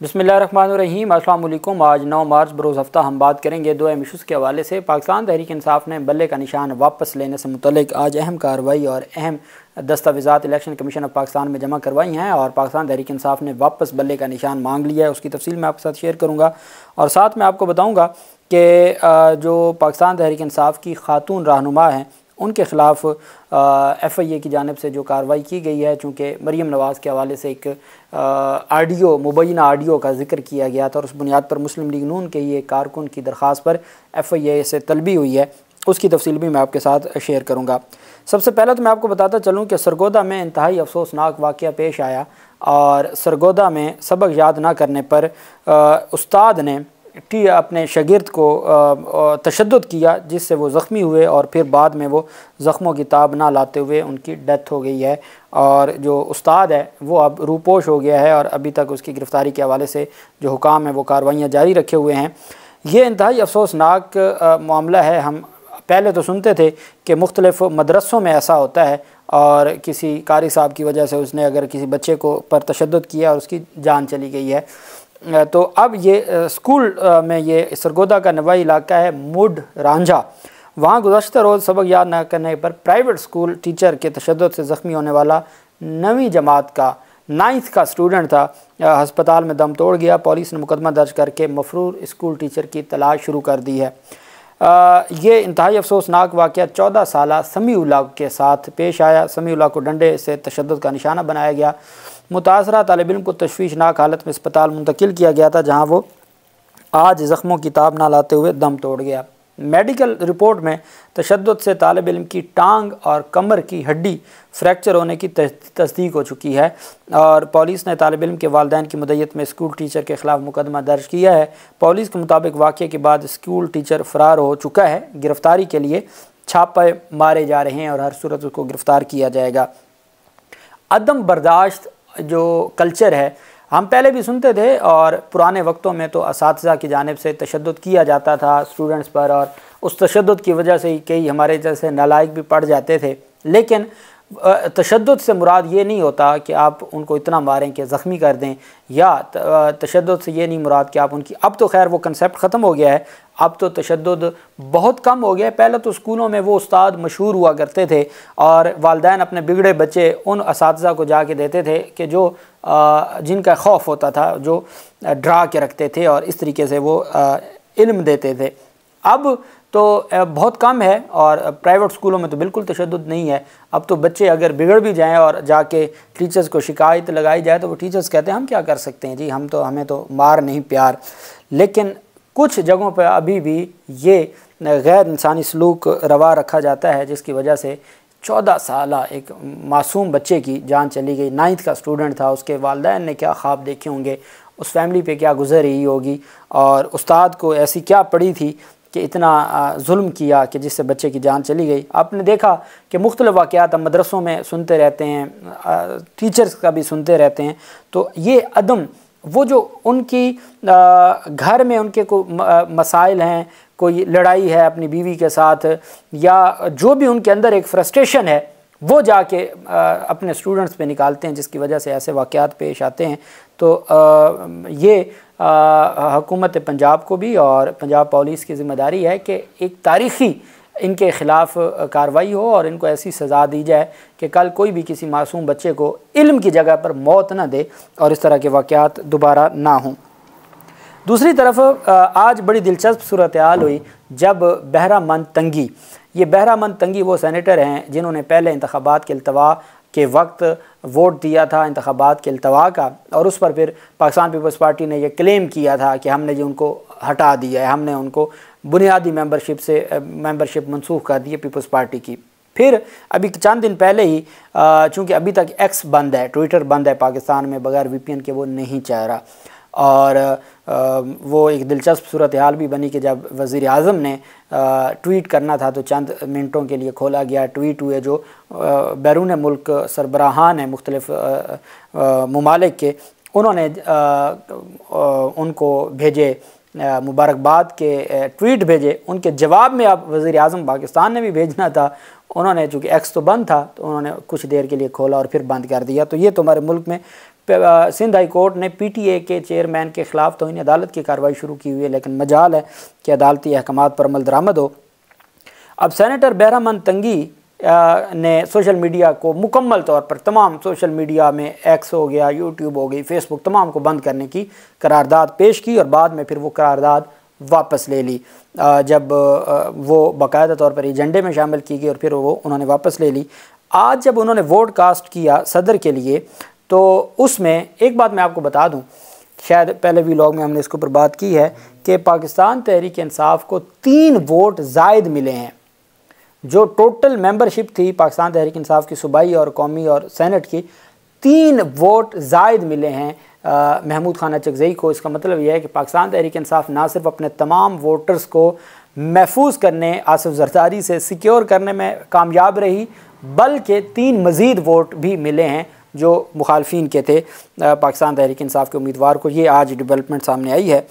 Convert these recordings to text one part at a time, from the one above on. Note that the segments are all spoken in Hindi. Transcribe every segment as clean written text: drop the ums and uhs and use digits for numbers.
बिस्मिल्लाहिर्रहमानिर्रहीम। अस्सलाम वालेकुम। आज 9 मार्च बरोज़ हफ्ता हम बात करेंगे दो अहम इशूज़ के हवाले से। पाकिस्तान तहरीक इंसाफ ने बल्ले का निशान वापस लेने से मुतल्लिक आज अहम कार्रवाई और अहम दस्तावेज़ात इलेक्शन कमीशन ऑफ पाकिस्तान में जमा करवाई हैं और पाकिस्तान तहरीक इंसाफ ने वापस बल्ले का निशान मांग लिया है। उसकी तफसील मैं आपके साथ शेयर करूँगा और साथ में आपको बताऊँगा कि जो पाकिस्तान तहरीक इंसाफ की खातून रहनुमा हैं उनके ख़िलाफ़ FIA की जानिब से जो कार्रवाई की गई है, चूँकि मरीम नवाज़ के हवाले से एक ऑडियो मुबैना ऑडियो का जिक्र किया गया था और उस बुनियाद पर मुस्लिम लीग नून के ये कारकुन की दरख्वास्त पर FIA से तलबी हुई है। उसकी तफसील भी मैं आपके साथ शेयर करूँगा। सबसे पहले तो मैं आपको बताता चलूँ कि सरगोदा में इंतहाई अफसोसनाक वाक़या पेश आया और सरगोदा में सबक याद ना करने पर उस्ताद ने अपने शागिर्द को तशद्दुद किया, जिससे वो ज़ख्मी हुए और फिर बाद में वो ज़ख्मों की ताब ना लाते हुए उनकी डेथ हो गई है। और जो उस्ताद है वो अब रूपोश हो गया है और अभी तक उसकी गिरफ़्तारी के हवाले से जो हुकाम है वो कार्रवाइयाँ जारी रखे हुए हैं। ये इंतहाई अफसोसनाक मामला है। हम पहले तो सुनते थे कि मुख्तलिफ़ मदरसों में ऐसा होता है और किसी कारी साहब की वजह से उसने अगर किसी बच्चे को पर तशद्दुद किया और उसकी जान चली गई है। तो अब ये स्कूल में ये सरगोदा का नवाई इलाका है मुड रांझा, वहाँ गुज़श्ता रोज़ सबक याद न करने पर प्राइवेट स्कूल टीचर के तशद्दुद से ज़ख्मी होने वाला 9वीं जमात का 9th का स्टूडेंट था, हस्पताल में दम तोड़ गया। पुलिस ने मुकदमा दर्ज करके मफरूर स्कूल टीचर की तलाश शुरू कर दी है। ये इंतहाई अफसोसनाक वाक़या 14 साला समीउल्लाह के साथ पेश आया। समीउल्लाह को डंडे से तशद्दुद का निशाना बनाया गया। मुतासरा तालिब इल्म को तशवीशनाक हालत में अस्पताल मुंतकिल किया गया था, जहाँ वो आज ज़ख्मों की ताब ना लाते हुए दम तोड़ गया। मेडिकल रिपोर्ट में तशद्दुद से तालिब इल्म की टांग और कमर की हड्डी फ्रैक्चर होने की तस्दीक हो चुकी है और पुलिस ने तालिब इल्म के वालिदैन की मुद्दत में स्कूल टीचर के ख़िलाफ़ मुकदमा दर्ज किया है। पुलिस के मुताबिक वाक़े के बाद स्कूल टीचर फ़रार हो चुका है। गिरफ़्तारी के लिए छापे मारे जा रहे हैं और हर सूरत उसको गिरफ़्तार किया जाएगा। अदम बर्दाश्त जो कल्चर है हम पहले भी सुनते थे और पुराने वक्तों में तो असातिज़ा की जानिब से तशद्दुद किया जाता था स्टूडेंट्स पर और उस तशद्दुद की वजह से कई हमारे जैसे नालायक भी पड़ जाते थे। लेकिन तशद्दुद से मुराद ये नहीं होता कि आप उनको इतना मारें कि ज़ख्मी कर दें, या तशद्दुद से ये नहीं मुराद कि आप उनकी, अब तो खैर वो कंसेप्ट ख़त्म हो गया है, अब तो तशद्दुद बहुत कम हो गया है। पहले तो स्कूलों में वो उस्ताद मशहूर हुआ करते थे और वालिदैन अपने बिगड़े बच्चे उन असातिज़ा को जाके देते थे कि जो जिनका खौफ होता था, जो डरा के रखते थे और इस तरीके से वो इल्म देते थे। अब तो बहुत कम है और प्राइवेट स्कूलों में तो बिल्कुल तशद्दुद नहीं है। अब तो बच्चे अगर बिगड़ भी जाएं और जाके टीचर्स को शिकायत लगाई जाए तो वो टीचर्स कहते हैं हम क्या कर सकते हैं जी, हमें तो मार नहीं प्यार। लेकिन कुछ जगहों पर अभी भी ये गैर इंसानी सलूक रवा रखा जाता है, जिसकी वजह से 14 साला एक मासूम बच्चे की जान चली गई। 9th का स्टूडेंट था, उसके वालिदैन ने क्या ख्वाब देखे होंगे, उस फैमिली पे क्या गुजर रही होगी और उस्ताद को ऐसी क्या पड़ी थी कि इतना जुल्म किया कि जिससे बच्चे की जान चली गई। आपने देखा कि मुख्तलिफ़ वाक़यात हम मदरसों में सुनते रहते हैं, टीचर्स का भी सुनते रहते हैं। तो ये अदम, वो जो उनकी घर में उनके को मसाइल हैं, कोई लड़ाई है अपनी बीवी के साथ या जो भी उनके अंदर एक फ्रस्ट्रेशन है, वो जाके अपने स्टूडेंट्स पे निकालते हैं, जिसकी वजह से ऐसे वाक़यात पेश आते हैं। तो ये हुकूमत पंजाब को भी और पंजाब पुलिस की ज़िम्मेदारी है कि एक तारीख़ी इनके ख़िलाफ़ कार्रवाई हो और इनको ऐसी सज़ा दी जाए कि कल कोई भी किसी मासूम बच्चे को इल्म की जगह पर मौत ना दे और इस तरह के वाक़यात दोबारा ना हों। दूसरी तरफ आज बड़ी दिलचस्प सूरत हाल हुई जब बहरामंद तंगी, ये बहरामंद तंगी वो सेनेटर हैं जिन्होंने पहले इंतखाबात के अल्तवा के वक्त वोट दिया था इंतखाबात के अल्तवा का, और उस पर फिर पाकिस्तान पीपल्स पार्टी ने यह क्लेम किया था कि हमने जी उनको हटा दिया है, हमने उनको बुनियादी मेंबरशिप मनसूख कर दी है पीपल्स पार्टी की। फिर अभी चंद दिन पहले ही चूँकि अभी तक एक्स बंद है, ट्विटर बंद है पाकिस्तान में, बगैर VPN के वो नहीं चल रहा, और वो एक दिलचस्प सूरत हाल भी बनी कि जब वज़ीर आज़म ने ट्वीट करना था तो चंद मिनटों के लिए खोला गया। ट्वीट हुए जो बैरून मुल्क सरबराहान हैं मुख्तलिफ़ ममालिक के, उन्होंने उनको भेजे मुबारकबाद के ट्वीट भेजे। उनके जवाब में अब वज़ीर आज़म पाकिस्तान ने भी भेजना था, उन्होंने चूँकि एक्स तो बंद था तो उन्होंने कुछ देर के लिए खोला और फिर बंद कर दिया। तो ये तो हमारे मुल्क में सिंध हाई कोर्ट ने PTA के चेयरमैन के ख़िलाफ़ तौहीन अदालत की कार्रवाई शुरू की हुई है, लेकिन मजाल है कि अदालती अहकामात पर अमल दरामद हो। अब सेनेटर बहरामन तंगी ने सोशल मीडिया को मुकम्मल तौर पर, तमाम सोशल मीडिया में एक्स हो गया, यूट्यूब हो गई, फेसबुक, तमाम को बंद करने की करारदाद पेश की और बाद में फिर वो करारदाद वापस ले ली। जब वो बाकायदा तौर पर एजेंडे में शामिल की गई और फिर वो उन्होंने वापस ले ली। आज जब उन्होंने वोट कास्ट किया सदर के लिए, तो उसमें एक बात मैं आपको बता दूं, शायद पहले व्लॉग में हमने इसके ऊपर बात की है कि पाकिस्तान तहरीक इंसाफ को 3 वोट ज़ायद मिले हैं। जो टोटल मेंबरशिप थी पाकिस्तान तहरीक इंसाफ की सूबाई और कौमी और सेनेट की, 3 वोट ज़ायद मिले हैं महमूद खान अचकज़ई को। इसका मतलब यह है कि पाकिस्तान तहरीक इंसाफ ना सिर्फ अपने तमाम वोटर्स को महफूज करने, आसिफ जरदारी से सिक्योर करने में कामयाब रही, बल्कि 3 मज़ीद वोट भी मिले हैं जो मुखालफिन के थे पाकिस्तान तहरीक इंसाफ के उम्मीदवार को। ये आज डेवलपमेंट सामने आई है।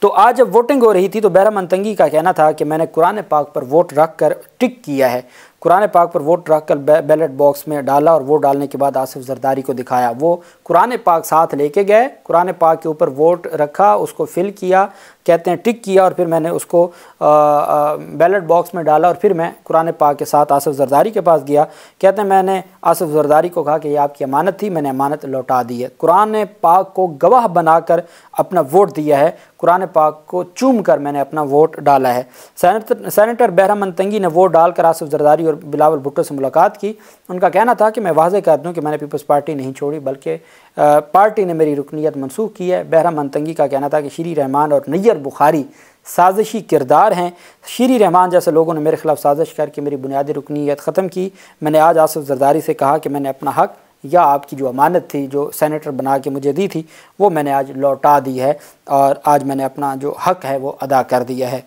तो आज जब वोटिंग हो रही थी तो बहरामन तंगी का कहना था कि मैंने कुरान पाक पर वोट रख कर टिक किया है, कुरान पाक पर वोट रख कर बैलेट बॉक्स में डाला और वोट डालने के बाद आसिफ जरदारी को दिखाया। वो कुरान पाक साथ लेके गए, कुरान पाक के ऊपर वोट रखा, उसको फिल किया, कहते हैं टिक किया, और फिर मैंने उसको बैलेट बॉक्स में डाला और फिर मैं कुरान पाक के साथ आसिफ जरदारी के पास गया। कहते हैं मैंने आसिफ जरदारी को कहा कि ये आपकी अमानत थी, मैंने अमानत लौटा दी है। कुरान पाक को गवाह बनाकर अपना वोट दिया है, कुरान पाक को चूम कर मैंने अपना वोट डाला है। सेनेटर बहरामन तंगी ने वोट डालकर आसिफ जरदारी और बिलावल भुट्टो से मुलाकात की। उनका कहना था कि मैं वाज़ेह कर दूं कि मैंने पीपल्स पार्टी नहीं छोड़ी, बल्कि पार्टी ने मेरी रुकनीत मनसूख की है। बहरामन तंगी का कहना था कि श्री रहमान और नैयर बुखारी साजिशी किरदार हैं। श्री रहमान जैसे लोगों ने मेरे खिलाफ साजिश करके मेरी बुनियादी रुकनीत ख़त्म की। मैंने आज आसिफ जरदारी से कहा कि मैंने अपना हक़ या आपकी जो अमानत थी, जो सेनेटर बना के मुझे दी थी, वो मैंने आज लौटा दी है और आज मैंने अपना जो हक़ है वो अदा कर दिया है।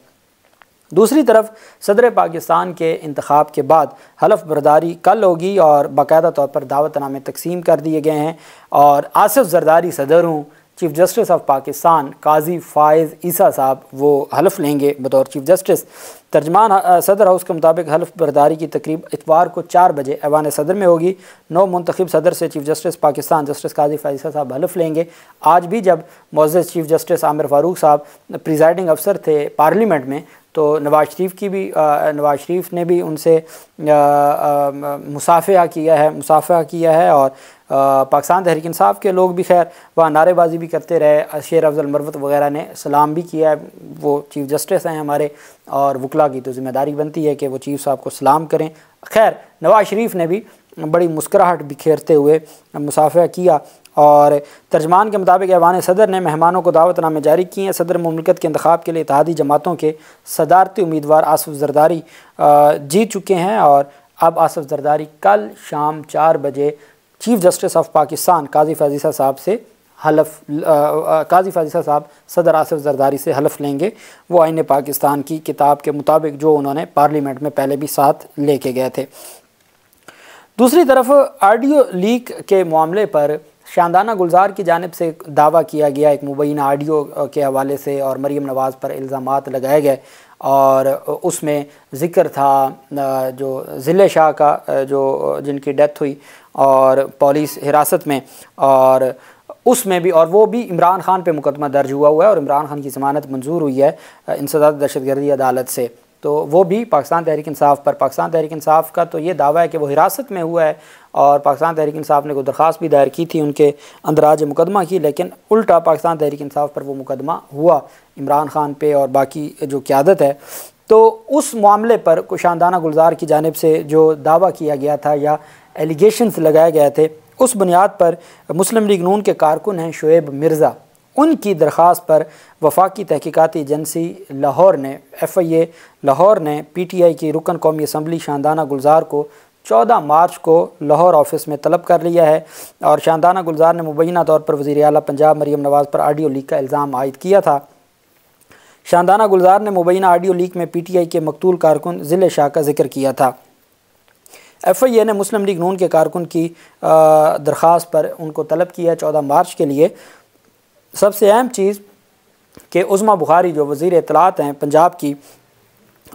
दूसरी तरफ सदर पाकिस्तान के इंतखाब के बाद हलफ बरदारी कल होगी और बाकायदा तौर पर दावतनामे तकसीम कर दिए गए हैं और आसिफ जरदारी सदर हूँ, चीफ़ जस्टिस ऑफ पाकिस्तान काजी फ़ाइज़ ईसा साहब वो हलफ लेंगे बतौर चीफ़ जस्टिस। तर्जमान सदर हाउस के मुताबिक हलफ बरदारी की तकरीब इतवार को 4 बजे ऐवान सदर में होगी। 9 मुंतखब सदर से चीफ़ जस्टिस पाकिस्तान जस्टिस काजी फ़ाइज़ ईसा साहब हलफ लेंगे। आज भी जब मुअज़्ज़ज़ चीफ़ जस्टिस आमिर फ़ारूक साहब प्रिजाइडिंग अफसर थे पार्लियामेंट में, तो नवाज़ शरीफ ने भी उनसे मुसाफ़हा किया है और पाकिस्तान तहरीक इंसाफ के लोग भी खैर वहाँ नारेबाजी भी करते रहे। शेर अफजल मरवत वगैरह ने सलाम भी किया है। वो चीफ़ जस्टिस हैं हमारे और वकला की तो ज़िम्मेदारी बनती है कि वो चीफ़ साहब को सलाम करें। खैर नवाज़ शरीफ ने भी बड़ी मुस्कुराहट बिखेरते हुए मुसाफ़हा किया और तर्जमान के मुताबिक ऐवान सदर ने मेहमानों को दावतनामे जारी किए हैं। सदर मुमलिकत के इंतखाब के लिए इत्तेहादी जमातों के सदारती उम्मीदवार आसिफ जरदारी जीत चुके हैं और अब आसिफ जरदारी कल शाम 4 बजे चीफ़ जस्टिस ऑफ पाकिस्तान काजी फ़ाइज़ ईसा साहब से काजी फ़ाइज़ ईसा साहब सदर आसिफ जरदारी से हलफ लेंगे। वो आईन पाकिस्तान की किताब के मुताबिक जो उन्होंने पार्लियामेंट में पहले भी साथ लेके गए थे। दूसरी तरफ ऑडियो लीक के मामले पर शानदाना गुलजार की जानिब से दावा किया गया एक मुबैना ऑडियो के हवाले से और मरीम नवाज़ पर इल्ज़ामात लगाए गए और उसमें ज़िक्र था जो ज़िले शाह का जो जिनकी डेथ हुई और पुलिस हिरासत में, और उसमें भी और वो भी इमरान खान पे मुकदमा दर्ज हुआ है और इमरान खान की ज़मानत मंजूर हुई है इंसदाद दहशतगर्दी अदालत से। तो वो भी पाकिस्तान तहरीक इंसाफ पर, पाकिस्तान तहरीक इंसाफ का तो ये दावा है कि वो हिरासत में हुआ है और पाकिस्तान तहरीक इंसाफ ने कोई दरख्वास्त भी दायर की थी उनके अंदराज मुकदमा की, लेकिन उल्टा पाकिस्तान तहरीक इंसाफ पर वो मुकदमा हुआ इमरान खान पे और बाकी जो क़यादत है। तो उस मामले पर शानदाना गुलजार की जानिब से जो दावा किया गया था या एलिगेशंस लगाए गए थे, उस बुनियाद पर मुस्लिम लीग नून के कारकुन हैं शुएब मिर्ज़ा, उनकी दरख्वास्त पर वफाकी तहकीकाती एजेंसी लाहौर ने FIA लाहौर ने PTI की रुकन कौमी असम्बली शानदाना गुलजार को 14 मार्च को लाहौर ऑफिस में तलब कर लिया है और शानदाना गुलजार ने मुबैना तौर पर वज़ीर आला पंजाब मरीम नवाज़ पर ऑडियो लीक का इल्ज़ाम आयद किया था। शानदाना गुलजार ने मुबैना ऑडियो लीक में PTI के मकतूल कारकुन ज़िले शाह का जिक्र किया था। FIA ने मुस्लिम लीग नून के कारकुन की दरख्वास्त पर उनको तलब किया 14 मार्च के लिए। सबसे अहम चीज़ कि उज़्मा बुखारी जो वज़ीर इत्तलात हैं पंजाब की,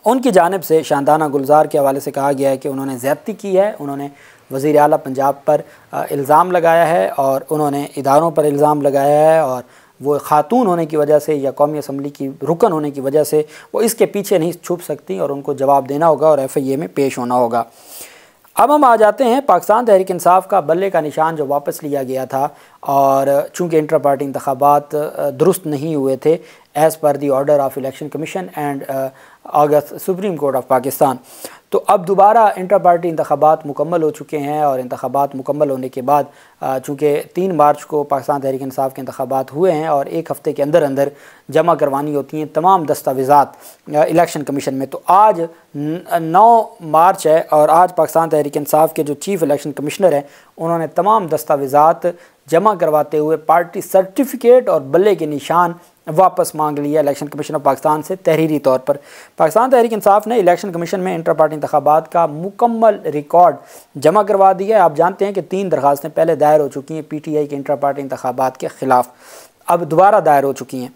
उनकी जानिब से शानदाना गुलजार के हवाले से कहा गया है कि उन्होंने ज़्यादती की है, उन्होंने वज़ीर आला पंजाब पर इल्ज़ाम लगाया है और उन्होंने इदारों पर इल्ज़ाम लगाया है और वो ख़ातून होने की वजह से या कौमी असम्बली की रुकन होने की वजह से वो इसके पीछे नहीं छुप सकती और उनको जवाब देना होगा और FIA में पेश होना होगा। अब हम आ जाते हैं पाकिस्तान तहरीक इंसाफ का बल्ले का निशान जो वापस लिया गया था और चूँकि इंटर पार्टी इंतखाबात दुरुस्त नहीं हुए थे as per the order of election commission and August supreme court of Pakistan, तो अब दोबारा इंटर पार्टी इंतखाबात मुकम्मल हो चुके हैं और इंतखाबात मुकम्मल होने के बाद चूँकि 3 मार्च को पाकिस्तान तहरीक इंसाफ के इंतखाबात हुए हैं और 1 हफ़्ते के अंदर अंदर जमा करवानी होती हैं तमाम दस्तावेज़ात इलेक्शन कमीशन में। तो आज 9 मार्च है और आज पाकिस्तान तहरीक इंसाफ के जो चीफ़ इलेक्शन कमिश्नर हैं उन्होंने तमाम दस्तावेज़ात जमा करवाते हुए पार्टी सर्टिफिकेट और बल्ले के निशान वापस मांग लिया इलेक्शन कमीशन ऑफ पाकिस्तान से तहरीरी तौर पर। पाकिस्तान तहरीक इंसाफ ने इलेक्शन कमीशन में इंटर पार्टी इंतखाबात का मुकम्मल रिकॉर्ड जमा करवा दिया है। आप जानते हैं कि 3 दरखास्तें पहले दायर हो चुकी हैं PTI के इंटर पार्टी इंतखाबात के ख़िलाफ़, अब दोबारा दायर हो चुकी हैं।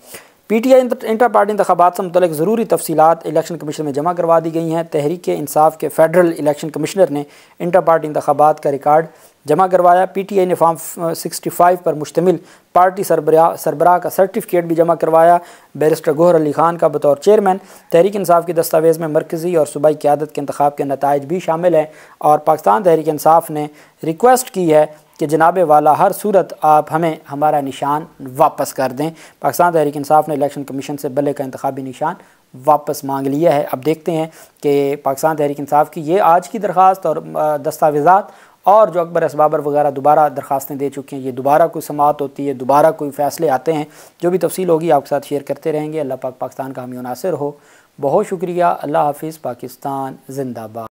PTI इंटर पार्टी इंतखाबात से मुतल्लिक़ ज़रूरी तफसीलात इलेक्शन कमीशन में जमा करवा दी गई हैं। तहरीक इंसाफ के फेडरल इलेक्शन कमिश्नर ने इंटर पार्टी इंतखाबात का रिकॉर्ड जमा करवाया। PTI ने फॉर्म 65 पर मुश्तमिल पार्टी सरबराह का सर्टिफिकेट भी जमा करवाया। बैरिस्टर गोहर अली ख़ान का बतौर चेयरमैन तहरीक इंसाफ की दस्तावेज़ में मरकज़ी और सूबाई क़यादत के इंतखाब के नताइज भी शामिल हैं और पाकिस्तान तहरीक इंसाफ ने रिक्वेस्ट की है कि जनाब वाला हर सूरत आप हमें हमारा निशान वापस कर दें। पाकिस्तान तहरीक इंसाफ ने इलेक्शन कमीशन से बल्ले का इंतखाबी निशान वापस मांग लिया है। अब देखते हैं कि पाकिस्तान तहरीक इंसाफ की ये आज की दरख्वास्त और दस्तावेज़ात और जो अकबर असबाबर वगैरह दोबारा दरख्वास्तें दे चुके हैं, ये दोबारा कोई समाअत होती है, दोबारा कोई फ़ैसले आते हैं, जो भी तफसील होगी आपके साथ शेयर करते रहेंगे। अल्लाह पाक पाकिस्तान का हामी नासिर हो। बहुत शुक्रिया। अल्लाह हाफिज़। पाकिस्तान जिंदाबाद।